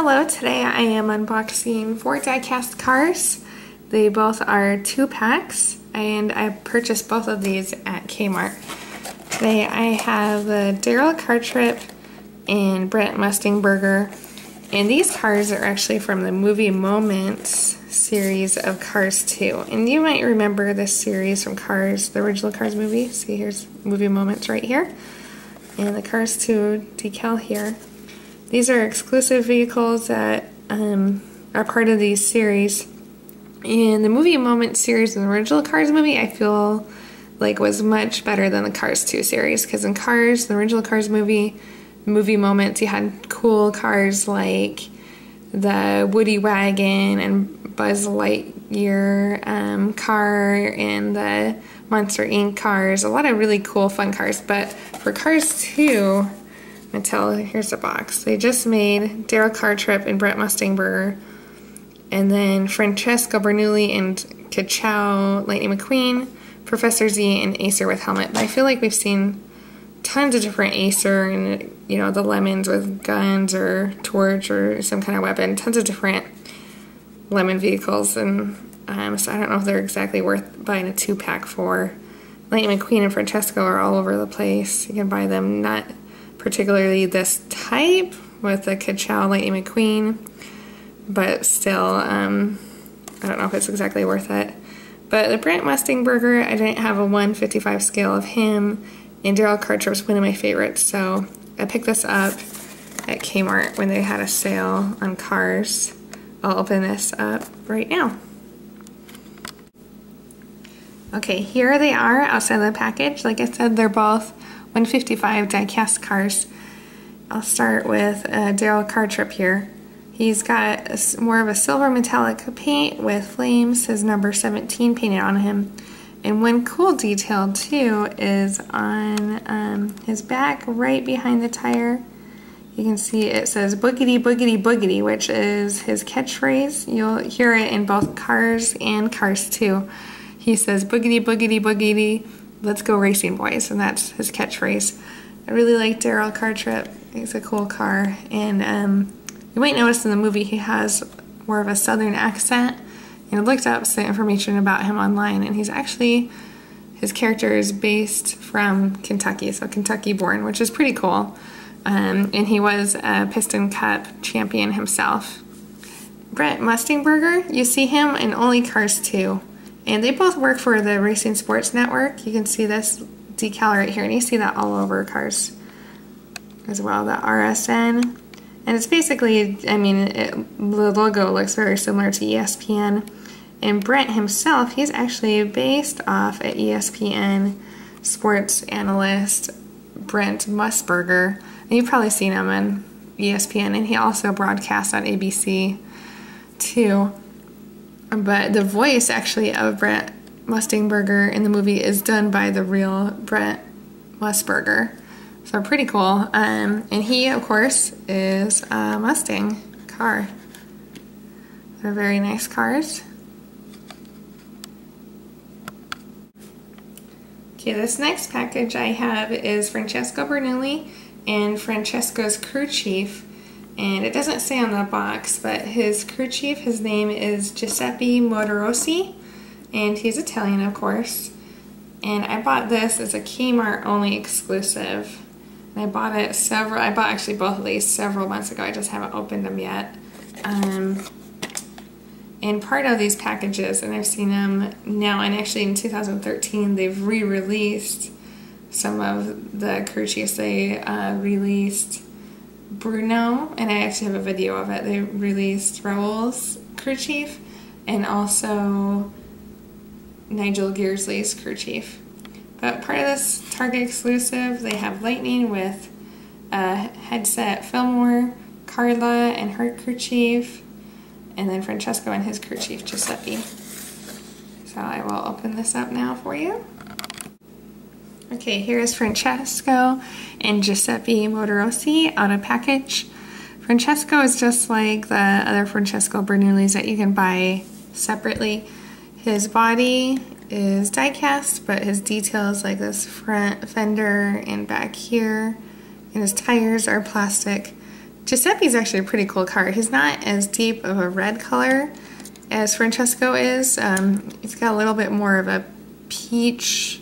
Hello, today I am unboxing 4 die-cast cars. They both are 2-packs and I purchased both of these at Kmart. Today I have the Daryl Car Trip and Brent Mustang Burger, and these cars are actually from the Movie Moments series of Cars 2. And you might remember this series from Cars, the original Cars movie. See, here's Movie Moments right here, and the Cars 2 decal here. These are exclusive vehicles that are part of these series. And the Movie Moments series in the original Cars movie, I feel like was much better than the Cars 2 series. Because in Cars, the original Cars movie, Movie Moments, you had cool cars like the Woody Wagon and Buzz Lightyear car and the Monster Inc. cars. A lot of really cool, fun cars. But for Cars 2, Mattel, here's the box. They just made Daryl Car Trip and Brent Mustang Burger, and then Francesco Bernoulli and Kachow Lightning McQueen, Professor Z, and Acer with helmet. But I feel like we've seen tons of different Acer and, you know, the Lemons with guns or torch or some kind of weapon. Tons of different Lemon vehicles, and so I don't know if they're exactly worth buying a 2-pack for. Lightning McQueen and Francesco are all over the place. You can buy them, not particularly this type with the Kachow Lightning McQueen, but still, I don't know if it's exactly worth it. But the Brent Mustang Burger, I didn't have a 1/55 scale of him, and Daryl Car Trip's one of my favorites, so I picked this up at Kmart when they had a sale on cars. I'll open this up right now. Okay, here they are outside of the package. Like I said, they're both 1/55 die-cast cars. I'll start with Daryl Car Trip here. He's got more of a silver metallic paint with flames, his number 17 painted on him. And one cool detail too is on his back right behind the tire. You can see it says boogity boogity boogity, which is his catchphrase. You'll hear it in both Cars and Cars 2. He says boogity boogity boogity, let's go racing boys, and that's his catchphrase. I really like Daryl Car Trip. He's a cool car, and you might notice in the movie he has more of a southern accent. And I looked up some information about him online, and he's actually, his character is based from Kentucky, so Kentucky born, which is pretty cool. And he was a Piston Cup champion himself. Brent Mustang Burger, you see him in only Cars 2. And they both work for the Racing Sports Network. You can see this decal right here, and you see that all over Cars as well, the RSN. And it's basically, I mean, the logo looks very similar to ESPN. And Brent himself, he's actually based off an ESPN sports analyst, Brent Musburger. And you've probably seen him on ESPN, and he also broadcasts on ABC too. But the voice actually of Brent Mustang Burger in the movie is done by the real Brent Musburger. So pretty cool. And he, of course, is a Mustang car. They're very nice cars. Okay, this next package I have is Francesco Bernoulli and Francesco's crew chief. And it doesn't say on the box, but his crew chief, his name is Giuseppe Motorosi, and he's Italian, of course. And I bought this as a Kmart only exclusive. And I bought actually both of these several months ago. I just haven't opened them yet. And part of these packages, and I've seen them now, and actually in 2013, they've re-released some of the crew chiefs. They released Bruno, and I actually have a video of it. They released Raoul's crew chief and also Nigel Gearsley's crew chief. But part of this Target exclusive, they have Lightning with Headset Fillmore, Carla and her crew chief, and then Francesco and his crew chief Giuseppe. So I will open this up now for you. Okay, here is Francesco and Giuseppe Motorosi out of package. Francesco is just like the other Francesco Bernoullis that you can buy separately. His body is die-cast, but his details like this front fender and back here, and his tires are plastic. Giuseppe's actually a pretty cool car. He's not as deep of a red color as Francesco is. He's got a little bit more of a peach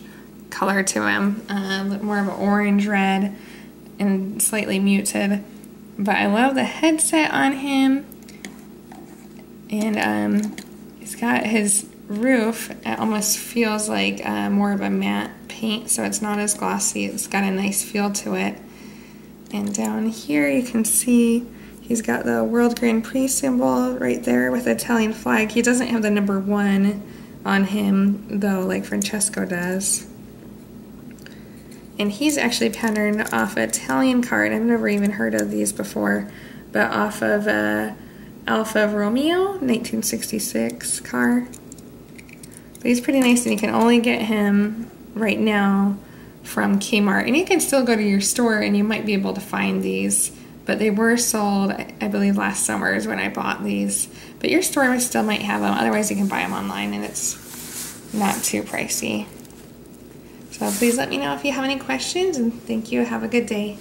color to him, more of an orange red and slightly muted. But I love the headset on him, and he's got his roof. It almost feels like more of a matte paint, so it's not as glossy. It's got a nice feel to it. And down here you can see he's got the World Grand Prix symbol right there with the Italian flag. He doesn't have the number 1 on him though, like Francesco does. And he's actually patterned off an Italian card. I've never even heard of these before, but off of Alfa Romeo 1966 car. But he's pretty nice, and you can only get him right now from Kmart. And you can still go to your store and you might be able to find these, but they were sold, I believe, last summer is when I bought these. But your store still might have them. Otherwise, you can buy them online, and it's not too pricey. So please let me know if you have any questions, and thank you. Have a good day.